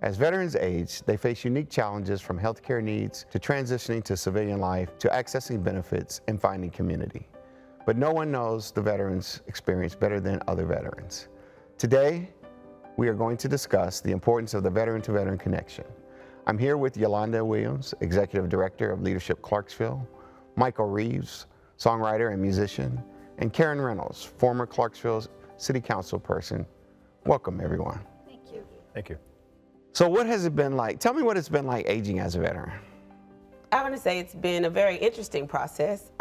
As veterans age, they face unique challenges from healthcare needs to transitioning to civilian life to accessing benefits and finding community. But no one knows the veterans' experience better than other veterans. Today, we are going to discuss the importance of the veteran-to-veteran connection. I'm here with Yolanda Williams, Executive Director of Leadership Clarksville, Michael Reeves, songwriter and musician, and Karen Reynolds, former Clarksville City Council person. Welcome, everyone. Thank you. Thank you. So what has it been like? Tell me what it's been like aging as a veteran. I want to say it's been a very interesting process.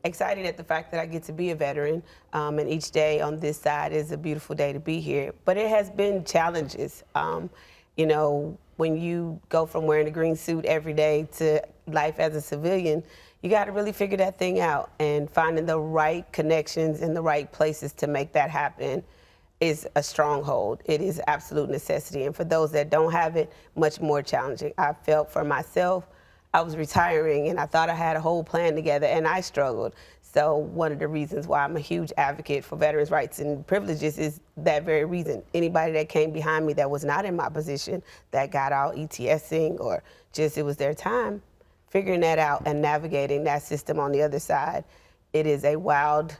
Excited at the fact that I get to be a veteran, and each day on this side is a beautiful day to be here. But it has been challenges. You know, when you go from wearing a green suit every day to life as a civilian, you got to really figure that thing out, and finding the right connections in the right places to make that happen is a stronghold. It is absolute necessity. And for those that don't have it, much more challenging. I felt for myself, I was retiring and I thought I had a whole plan together, and I struggled. So one of the reasons why I'm a huge advocate for veterans' rights and privileges is that very reason. Anybody that came behind me that was not in my position, that got out ETSing or just it was their time, figuring that out and navigating that system on the other side, it is a wild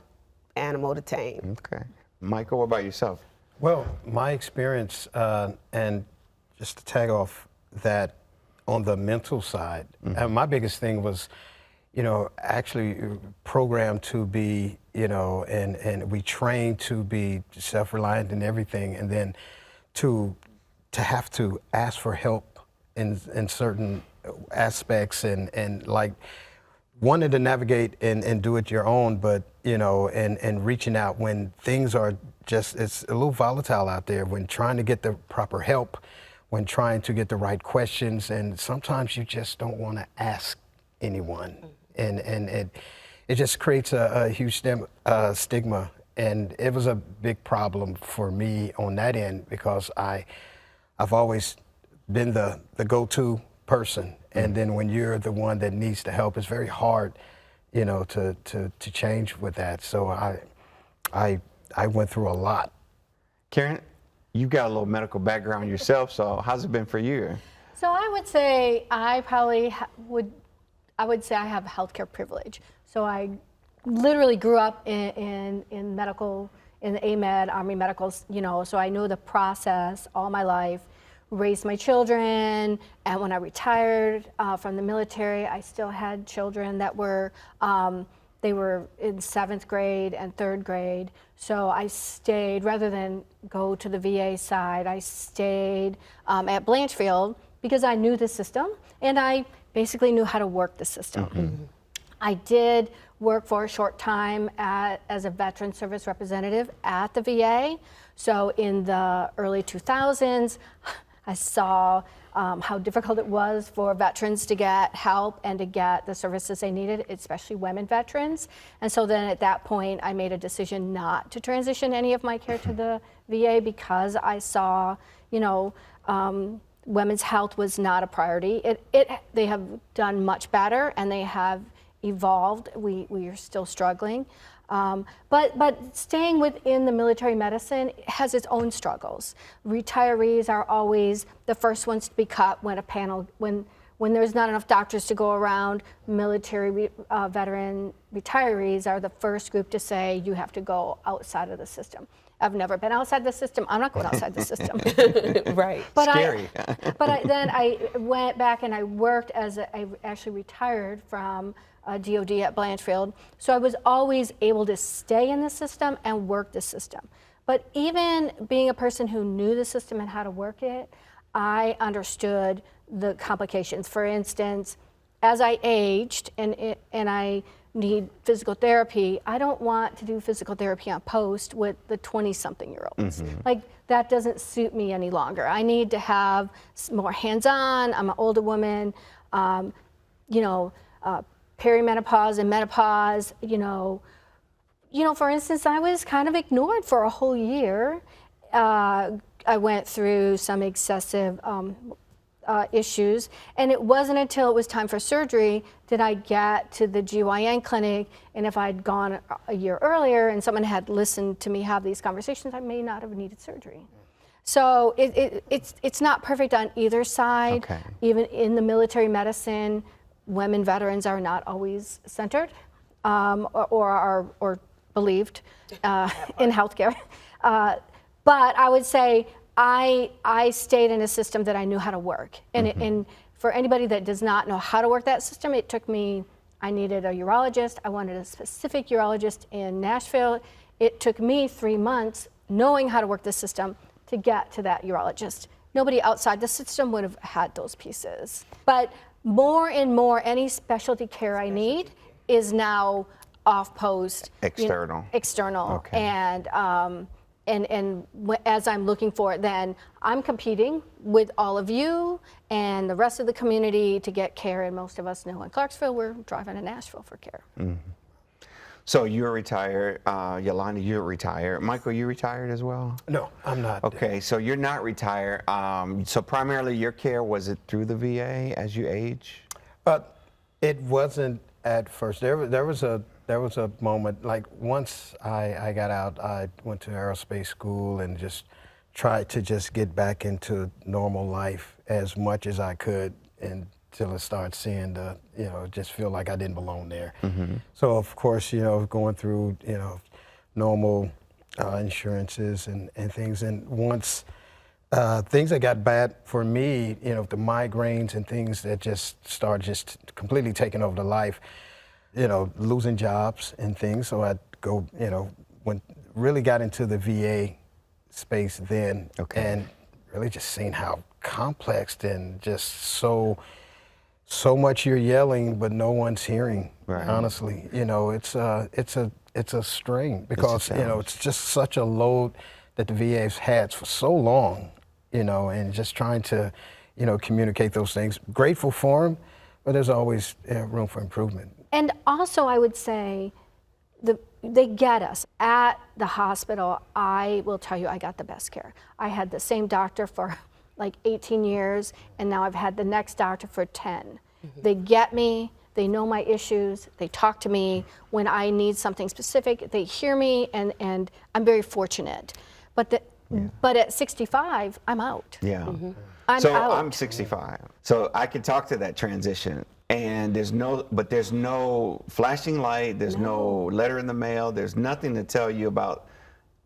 animal to tame. Okay. Michael, what about yourself? Well, my experience, and just to tag off that on the mental side, my biggest thing was, you know, actually programmed to be, you know, and we trained to be self-reliant in everything, and then to have to ask for help in certain aspects, and like wanted to navigate and do it your own, but you know, and reaching out when things are just, it's a little volatile out there, when trying to get the proper help, when trying to get the right questions, and sometimes you just don't want to ask anyone, and it just creates a huge stigma, and it was a big problem for me on that end, because I've always been the go-to person, and then when you're the one that needs the help, it's very hard, you know, to change with that. So I went through a lot. Karen, you've got a little medical background yourself, so how's it been for you? So I would say I probably I would say I have healthcare privilege. So I literally grew up in medical, in the AMED, Army Medicals, you know, so I know the process all my life, raised my children, and when I retired from the military, I still had children that were, they were in 7th grade and 3rd grade. So I stayed, rather than go to the VA side, I stayed at Blanchfield because I knew the system and I basically knew how to work the system. I did work for a short time as a veteran service representative at the VA. So in the early 2000s, I saw how difficult it was for veterans to get help and to get the services they needed, especially women veterans. And so then at that point, I made a decision not to transition any of my care to the VA because I saw, you know, women's health was not a priority. They have done much better and they have evolved. We are still struggling. But staying within the military medicine has its own struggles. Retirees are always the first ones to be cut when when there's not enough doctors to go around. Military veteran retirees are the first group to say you have to go outside of the system. I've never been outside the system. I'm not going outside the system. Right. But Scary. then I went back and I worked I actually retired from DOD at Blanchfield. So I was always able to stay in the system and work the system. But even being a person who knew the system and how to work it, I understood the complications. For instance, as I aged and I need physical therapy, I don't want to do physical therapy on post with the 20-something-year-olds. Like, that doesn't suit me any longer. I need to have more hands-on. I'm an older woman, you know, perimenopause and menopause, you know, for instance, I was kind of ignored for a whole year. I went through some excessive issues, and it wasn't until it was time for surgery did I get to the GYN clinic, and if I'd gone a year earlier and someone had listened to me have these conversations, I may not have needed surgery. So it's not perfect on either side. Okay. Even in the military medicine, women veterans are not always centered or believed in healthcare. But I would say I stayed in a system that I knew how to work. And for anybody that does not know how to work that system, it took me, I needed a urologist. I wanted a specific urologist in Nashville. It took me 3 months knowing how to work the system to get to that urologist. Nobody outside the system would have had those pieces. But more and more, any specialty care I need is now off-post. External. External. Okay. And as I'm looking for it, then I'm competing with all of you and the rest of the community to get care. And most of us know in Clarksville, we're driving to Nashville for care. Mm-hmm. So you're retired, Yolanda, you're retired. Michael, you retired as well? No, I'm not. Okay, so you're not retired. So primarily your care, was it through the VA as you age? But it wasn't at first. There was a moment, like once I got out, I went to aerospace school and just tried to just get back into normal life as much as I could until I started seeing just feel like I didn't belong there. Mm-hmm. So of course, going through, normal insurances and things. And once things that got bad for me, the migraines and things that just started just completely taking over the life, losing jobs and things. So I'd go, really got into the VA space then. Okay. And really just seeing how complex and just so much you're yelling, but no one's hearing. Right. Honestly, it's a strain because it's just such a load that the VA's had for so long, and just trying to, communicate those things. Grateful for them, but there's always room for improvement. And also, I would say, they get us. At the hospital, I will tell you, I got the best care. I had the same doctor for like 18 years, and now I've had the next doctor for 10. Mm-hmm. They get me, they know my issues, they talk to me when I need something specific, they hear me, and I'm very fortunate. But at 65, I'm out. Yeah. Mm-hmm. So out. I'm 65, so I can talk to that transition. And there's no flashing light, there's no letter in the mail, there's nothing to tell you about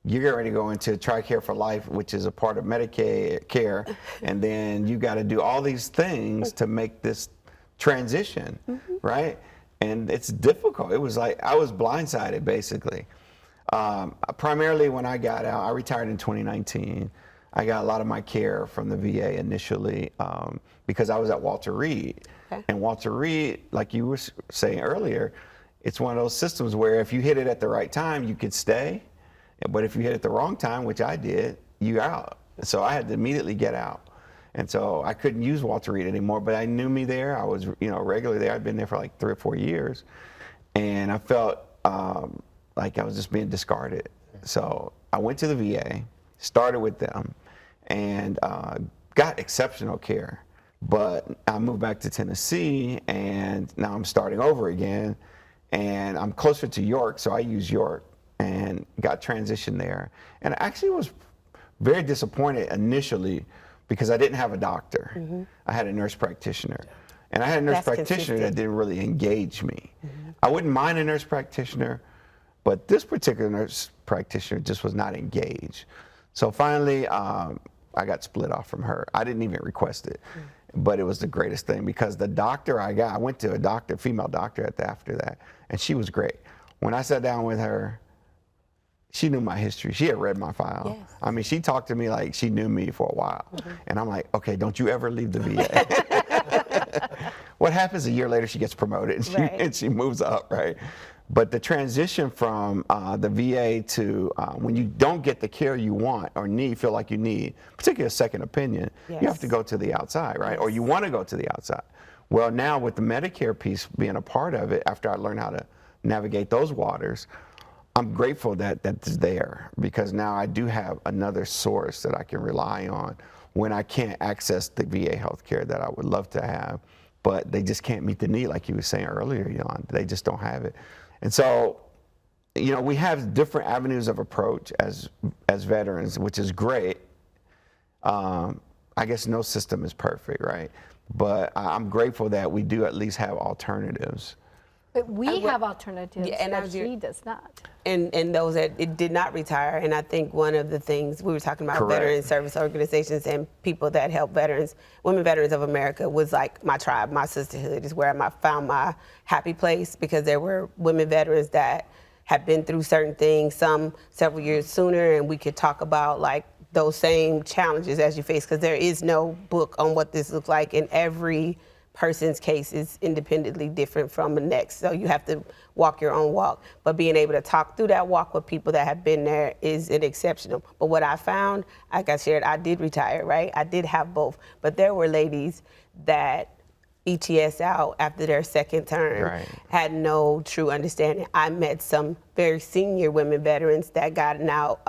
you're getting ready to go into TRICARE for Life, which is a part of Medicaid care, and then you got to do all these things to make this transition, right? And it's difficult. It was like I was blindsided, basically. Primarily when I got out, I retired in 2019. I got a lot of my care from the VA initially because I was at Walter Reed. Okay. And Walter Reed, like you were saying earlier, it's one of those systems where if you hit it at the right time, you could stay. But if you hit it the wrong time, which I did, you're out. So I had to immediately get out. And so I couldn't use Walter Reed anymore, but I knew me there. I was, regularly there. I'd been there for like 3 or 4 years. And I felt like I was just being discarded. So I went to the VA, started with them, and got exceptional care. But I moved back to Tennessee, and now I'm starting over again. And I'm closer to York, so I use York, and got transitioned there. And I actually was very disappointed initially because I didn't have a doctor. Mm-hmm. I had a nurse practitioner. And I had a nurse practitioner that didn't really engage me. Mm-hmm. I wouldn't mind a nurse practitioner, but this particular nurse practitioner just was not engaged. So finally, I got split off from her. I didn't even request it, but it was the greatest thing because the doctor I went to a doctor, female doctor after that, and she was great. When I sat down with her, she knew my history. She had read my file. Yes. I mean, she talked to me like she knew me for a while. Mm-hmm. And I'm like, okay, don't you ever leave the VA. What happens a year later, she gets promoted and she moves up, right? But the transition from the VA to when you don't get the care you want or feel like you need, particularly a second opinion, you have to go to the outside, right? Yes. Or you want to go to the outside. Well, now with the Medicare piece being a part of it, after I learned how to navigate those waters, I'm grateful that that's there because now I do have another source that I can rely on when I can't access the VA healthcare that I would love to have, but they just can't meet the need like you were saying earlier, Yolanda. They just don't have it. And so, we have different avenues of approach as veterans, which is great. I guess no system is perfect, right? But I'm grateful that we do at least have alternatives. But we have alternatives Yeah, and that as she does not. And those that it did not retire. And I think one of the things we were talking about, Correct. veteran service organizations and people that help veterans, women veterans of America, was like my tribe, my sisterhood is where I found my happy place, because there were women veterans that had been through certain things, some several years sooner, and we could talk about like those same challenges as you face, because there is no book on what this looks like, and every person's case is independently different from the next. So you have to walk your own walk. But being able to talk through that walk with people that have been there is an exceptional. But what I found, like I shared, I did retire, right? I did have both. But there were ladies that ETS out after their second term, Right. had no true understanding. I met some very senior women veterans that gotten out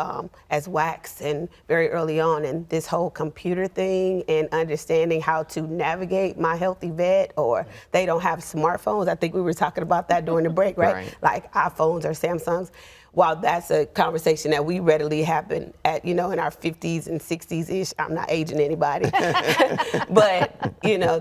as WACs and very early on, and this whole computer thing and understanding how to navigate My Healthy Vet, or they don't have smartphones. I think we were talking about that during the break, right? Right. Like iPhones or Samsungs. While that's a conversation that we readily happen at, in our 50s and 60s-ish. I'm not aging anybody. But,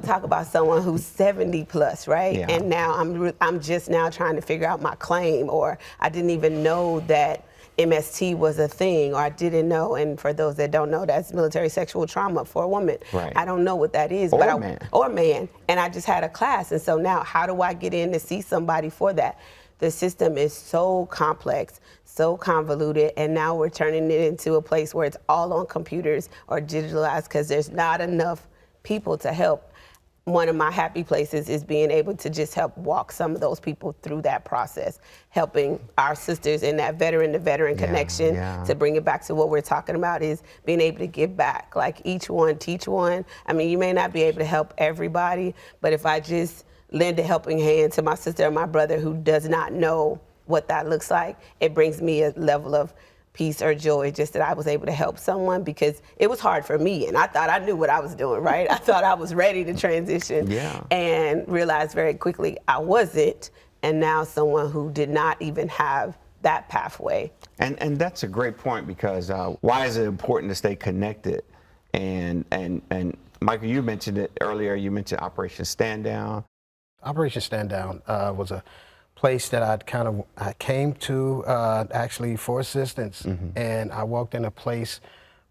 talk about someone who's 70 plus, right? Yeah. And now I'm just now trying to figure out my claim, or I didn't even know that MST was a thing, or I didn't know. And for those that don't know, that's military sexual trauma for a woman. Right. I don't know what that is. Or man. Or man. And I just had a class. And so now how do I get in to see somebody for that? The system is so complex, so convoluted, and now we're turning it into a place where it's all on computers or digitalized because there's not enough people to help. One of my happy places is being able to just help walk some of those people through that process, helping our sisters in that veteran-to-veteran connection. To bring it back to what we're talking about is being able to give back, like each one, teach one. I mean, you may not be able to help everybody, but if I just lend a helping hand to my sister or my brother who does not know what that looks like, it brings me a level of peace or joy just that I was able to help someone, because it was hard for me and I thought I knew what I was doing, right? I thought I was ready to transition and realized very quickly I wasn't, and now someone who did not even have that pathway. And that's a great point, because why is it important to stay connected? And Michael, you mentioned it earlier, you mentioned Operation Stand Down. Operation Stand Down was a place that I came to actually for assistance, and I walked in a place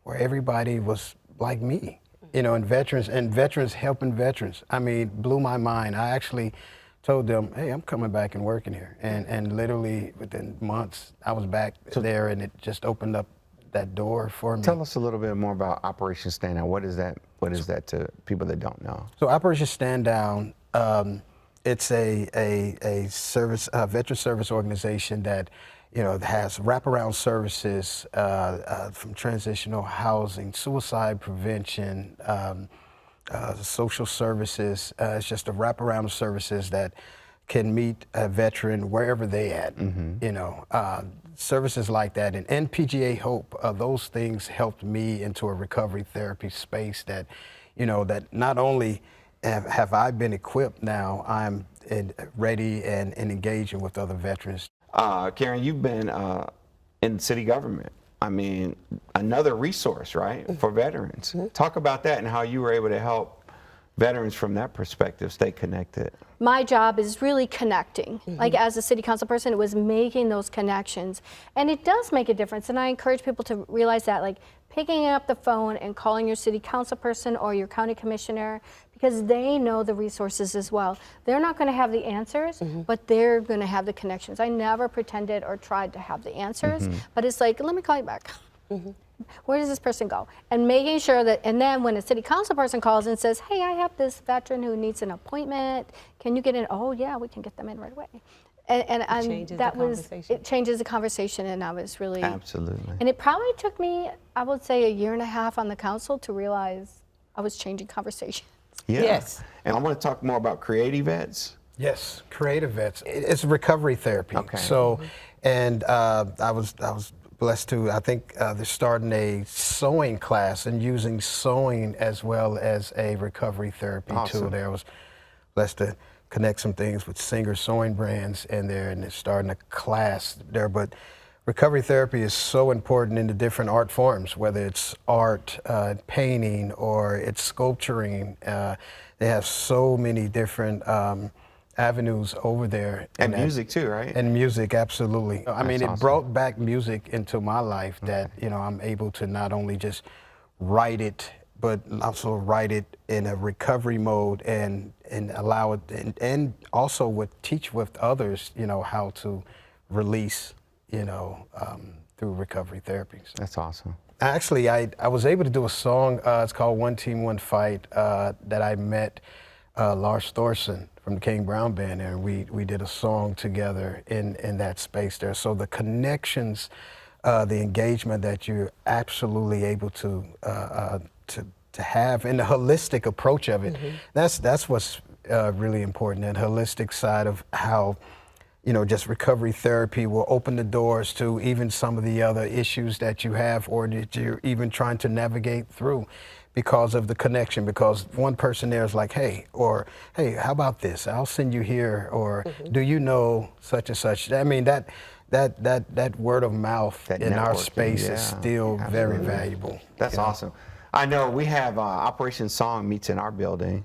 where everybody was like me, and veterans helping veterans. I mean, blew my mind. I actually told them, hey, I'm coming back and working here, and literally within months I was back there, and it just opened up that door for me. Tell us a little bit more about Operation Stand Down. What is that? What is that to people that don't know? So Operation Stand Down, it's a service, veteran service organization that, has wraparound services from transitional housing, suicide prevention, social services. It's just a wraparound of services that can meet a veteran wherever they at. Services like that, and NPGA Hope. Those things helped me into a recovery therapy space that, that not only have I been equipped now, I'm ready and engaging with other veterans. Karen, you've been in city government. I mean, another resource, right, for veterans. Talk about that and how you were able to help veterans from that perspective stay connected. My job is really connecting. Like as a city council person, it was making those connections. And it does make a difference. And I encourage people to realize that, like picking up the phone and calling your city council person or your county commissioner, because they know the resources as well. They're not going to have the answers, but they're going to have the connections. I never pretended or tried to have the answers, but it's like, let me call you back. Where does this person go? And making sure that, and then when a city council person calls and says, hey, I have this veteran who needs an appointment, can you get in? Oh yeah, we can get them in right away. And it changes the conversation, and I was really. Absolutely. And it probably took me, I would say, 1.5 years on the council to realize I was changing conversations. Yeah. Yes. And I want to talk more about creative vets. Yes, creative vets. It's recovery therapy. Okay. So, and I was blessed to, I think they're starting a sewing class and using sewing as well as a recovery therapy tool there. I was blessed to connect some things with Singer Sewing Brands in there, and they're starting a class there. But recovery therapy is so important in the different art forms, whether it's art, painting, or it's sculpturing. They have so many different avenues over there. And music too, right? And music, absolutely. I mean, awesome. it brought back music into my life that, you know, I'm able to not only just write it, but also write it in a recovery mode and allow it, and also teach with others, you know, how to release, you know, through recovery therapies. That's awesome. Actually, I was able to do a song, it's called One Team, One Fight, that I met Lars Thorson from the King Brown Band, and we did a song together in that space there. So the connections, the engagement that you're absolutely able to have, and the holistic approach of it, that's what's really important, that holistic side of how, you know, just recovery therapy will open the doors to even some of the other issues that you have or that you're even trying to navigate through because of the connection, because one person there is like, hey, or hey, how about this? I'll send you here, or do you know such and such? I mean, that word of mouth in our space is still very valuable. That's awesome. I know we have Operation Song meets in our building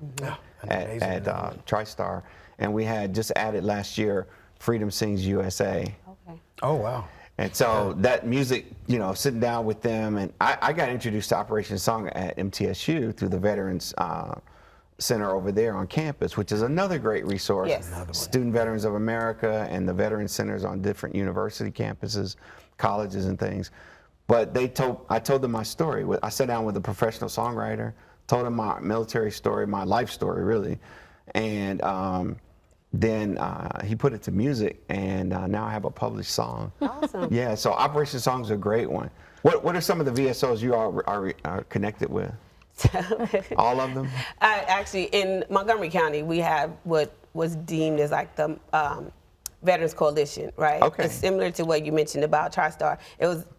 at TriStar, and we had just added last year Freedom Sings USA. Okay. Oh, wow. And so that music, you know, sitting down with them, and I got introduced to Operation Song at MTSU through the Veterans Center over there on campus, which is another great resource. Yes. Student Veterans of America and the Veterans Centers on different university campuses, colleges and things. But I told them my story. I sat down with a professional songwriter, told him my military story, my life story really, and then he put it to music, and now I have a published song. Awesome. Yeah, so Operation Song's a great one. What are some of the VSOs you all are connected with? All of them? Actually, in Montgomery County, we have what was deemed as like the Veterans Coalition, right? Okay. It's similar to what you mentioned about TriStar.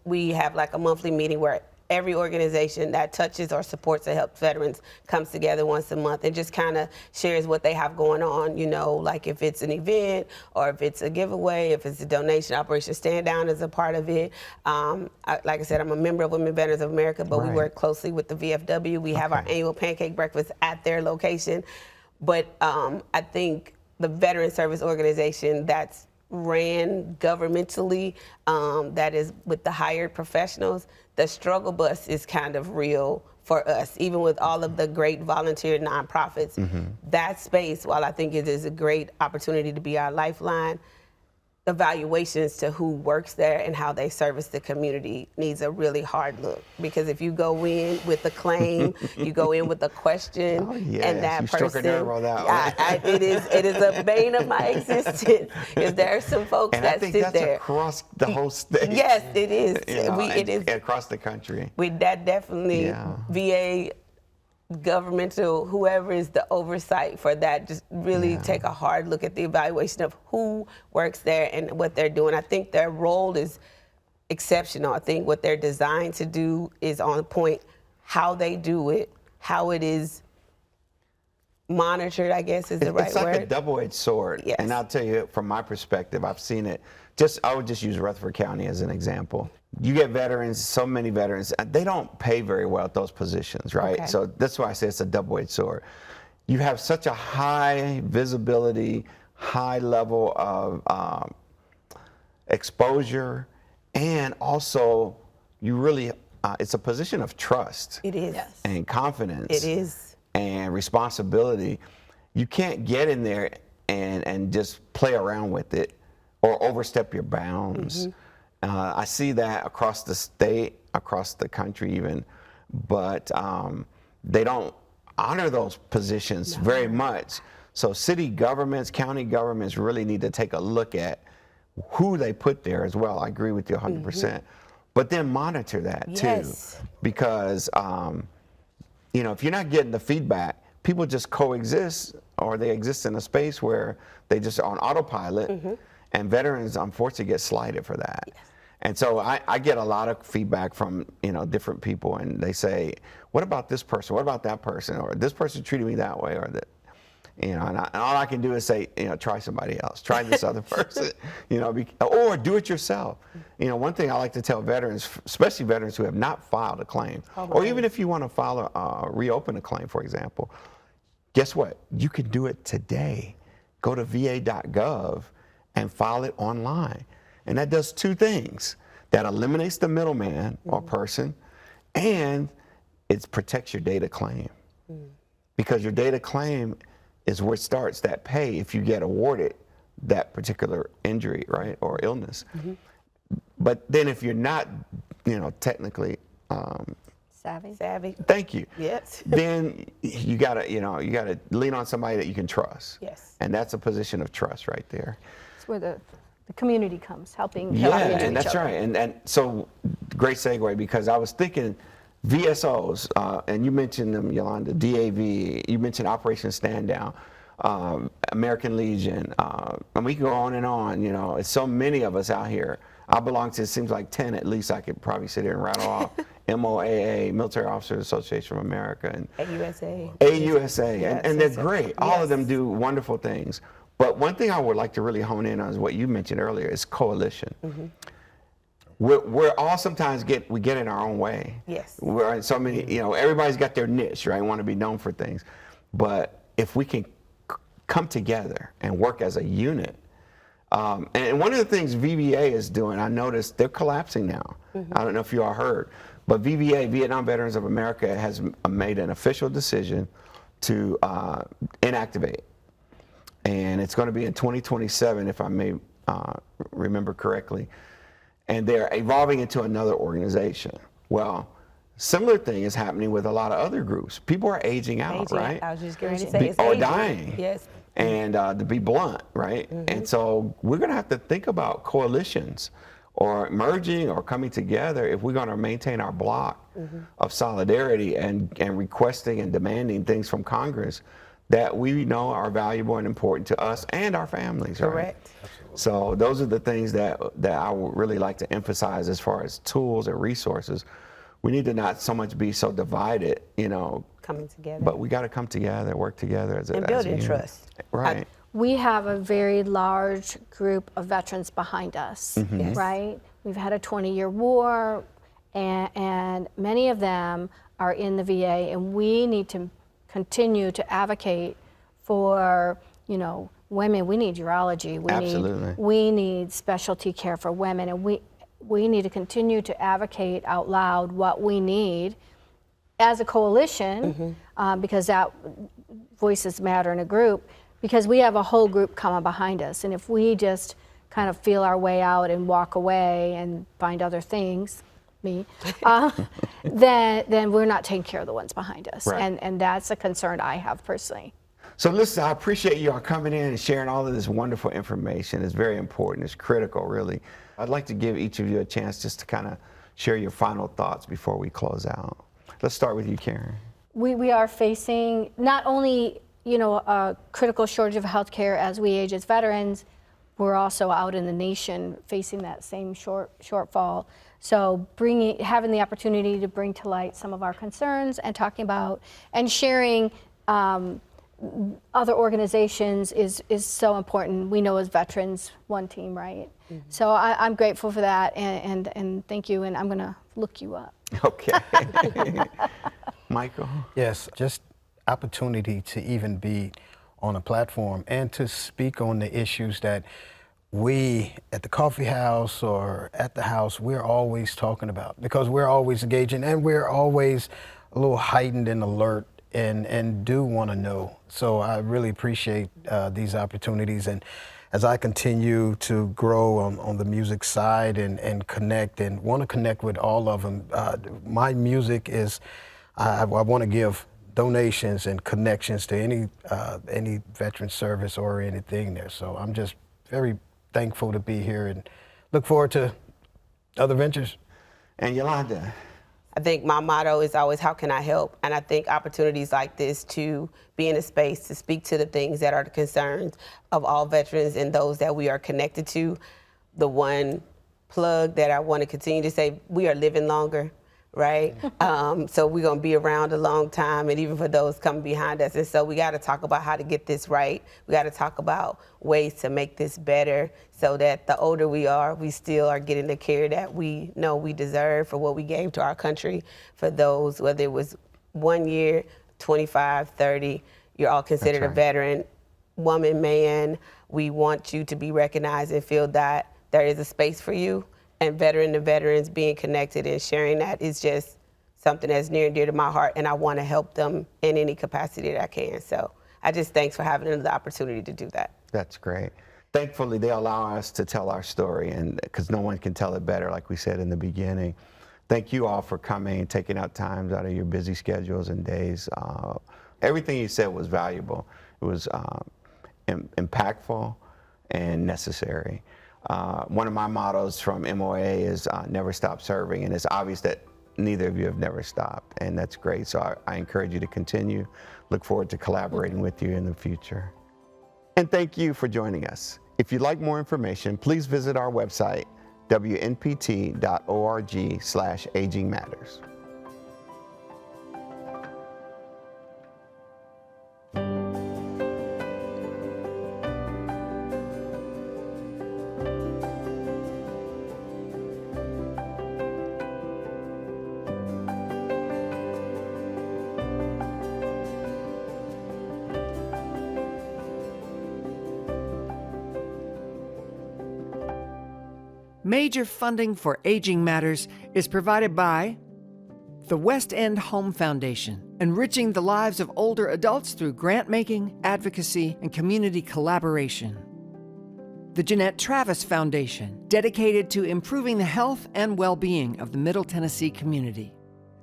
We have like a monthly meeting where every organization that touches or supports or helps veterans comes together once a month and just kind of shares what they have going on, you know, like if it's an event or if it's a giveaway, if it's a donation. Operation Stand Down is a part of it. Like I said, I'm a member of Women Veterans of America, but we work closely with the VFW. We have our annual pancake breakfast at their location. But I think the Veteran Service Organization that's ran governmentally, that is with the hired professionals, the struggle bus is kind of real for us, even with all of the great volunteer nonprofits. That space, while I think it is a great opportunity to be our lifeline, evaluations to who works there and how they service the community needs a really hard look. Because if you go in with a claim, you go in with a question, and that person, struck a nerve on that one. it is a bane of my existence. Because there are some folks And that I think sit that's there across the whole state. Yes, it is. You know, It is across the country. with that definitely VA governmental, whoever is the oversight for that, just really take a hard look at the evaluation of who works there and what they're doing. I think their role is exceptional. I think what they're designed to do is on point. How they do it, how it is monitored, I guess is the right word. It's like a double-edged sword. Yes. And I'll tell you, from my perspective, I've seen it. I would just use Rutherford County as an example. You get veterans, so many veterans, they don't pay very well at those positions, right? Okay. So that's why I say it's a double-edged sword. You have such a high visibility, high level of exposure, and also you really, it's a position of trust. It is. Yes. And confidence. It is. And responsibility. You can't get in there and just play around with it or overstep your bounds. I see that across the state, across the country even, but they don't honor those positions very much. So city governments, county governments really need to take a look at who they put there as well. I agree with you 100%. But then monitor that too. Because, you know, if you're not getting the feedback, people just coexist, or they exist in a space where they just are on autopilot, and veterans unfortunately get slighted for that. And so I get a lot of feedback from, you know, different people, and they say, what about this person? What about that person? Or this person treated me that way, or that, You know, and all I can do is say, you know, try somebody else, try this other person, you know, or do it yourself. You know, one thing I like to tell veterans, especially veterans who have not filed a claim, or even if you want to file reopen a claim, for example, guess what? You can do it today. Go to va.gov and file it online. And that does two things. That eliminates the middleman or person, and it protects your data claim. Because your data claim is where it starts that pay if you get awarded that particular injury, right, or illness. But then if you're not, you know, technically Savvy. Thank you. Yes. Then you gotta lean on somebody that you can trust. Yes. And that's a position of trust right there. It's where the community comes, helping Yeah, into and each that's other. right. And so great segue, because I was thinking VSOs, and you mentioned them, Yolanda, DAV, you mentioned Operation Stand Down, American Legion, and we can go on and on. You know, it's so many of us out here. I belong to, it seems like 10 at least I could probably sit here and rattle off. MOAA, Military Officers Association of America, and AUSA, Yes, and they're yes, great. All of them yes. do wonderful things. But one thing I would like to really hone in on is what you mentioned earlier, is coalition. We're all sometimes get in our own way. Yes. We're in so many, you know, everybody's got their niche, right? Want to be known for things. But if we can come together and work as a unit, and one of the things VVA is doing, I noticed they're collapsing now. I don't know if you all heard, but VVA, Vietnam Veterans of America, has made an official decision to inactivate. And it's going to be in 2027, if I may remember correctly. And they're evolving into another organization. Well, similar thing is happening with a lot of other groups. People are aging out, right? I was just going to say it's or aging. dying. Yes. And to be blunt, right? And so we're going to have to think about coalitions or merging or coming together if we're going to maintain our block of solidarity and requesting and demanding things from Congress that we know are valuable and important to us and our families. Correct. Right? So those are the things that I would really like to emphasize as far as tools and resources. We need to not so much be so divided, you know, Coming together. but we got to come together, work together as a And as a building unit. trust. Right. We have a very large group of veterans behind us, Yes. right? We've had a 20-year war, and many of them are in the VA, and we need to continue to advocate for, you know, women. We need urology. Absolutely. We need specialty care for women, and we need to continue to advocate out loud what we need as a coalition, because that voices matter in a group, because we have a whole group coming behind us. And if we just kind of feel our way out and walk away and find other things, then we're not taking care of the ones behind us. Right. And that's a concern I have personally. So listen, I appreciate you all coming in and sharing all of this wonderful information. It's very important. It's critical, really. I'd like to give each of you a chance just to kind of share your final thoughts before we close out. Let's start with you, Karen. We are facing not only, you know, a critical shortage of healthcare as we age as veterans, we're also out in the nation facing that same shortfall. So having the opportunity to bring to light some of our concerns and talking about and sharing other organizations is so important. We know as veterans, one team, right? So I'm grateful for that, and thank you, and I'm gonna look you up. Okay. Michael? Yes, just opportunity to even be on a platform and to speak on the issues that we at the coffee house or at the house, we're always talking about, because we're always engaging and we're always a little heightened and alert and do want to know. So I really appreciate these opportunities, and as I continue to grow on the music side and connect and want to connect with all of them, my music is, I want to give donations and connections to any veteran service or anything there. So I'm just very thankful to be here and look forward to other ventures. And Yolanda? I think my motto is always, how can I help? And I think opportunities like this to be in a space to speak to the things that are the concerns of all veterans and those that we are connected to. The one plug that I want to continue to say, we are living longer, right? So we're going to be around a long time, and even for those coming behind us. And so we got to talk about how to get this right. We got to talk about ways to make this better so that the older we are, we still are getting the care that we know we deserve for what we gave to our country. For those, whether it was 1 year, 25, 30, you're all considered a veteran. Woman, man, we want you to be recognized and feel that there is a space for you. And veteran to veterans, being connected and sharing that is just something that's near and dear to my heart, and I want to help them in any capacity that I can. So I just thanks for having the opportunity to do that. That's great. Thankfully, they allow us to tell our story, and because no one can tell it better, like we said in the beginning. Thank you all for coming and taking out times out of your busy schedules and days. Everything you said was valuable. It was impactful and necessary. One of my mottos from MOA is never stop serving, and it's obvious that neither of you have never stopped, and that's great. So I encourage you to continue. Look forward to collaborating with you in the future. And thank you for joining us. If you'd like more information, please visit our website, WNPT.org/agingmatters. Major funding for Aging Matters is provided by the West End Home Foundation, enriching the lives of older adults through grant-making, advocacy, and community collaboration. The Jeanette Travis Foundation, dedicated to improving the health and well-being of the Middle Tennessee community.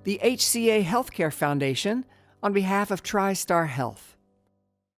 The HCA Healthcare Foundation, on behalf of TriStar Health.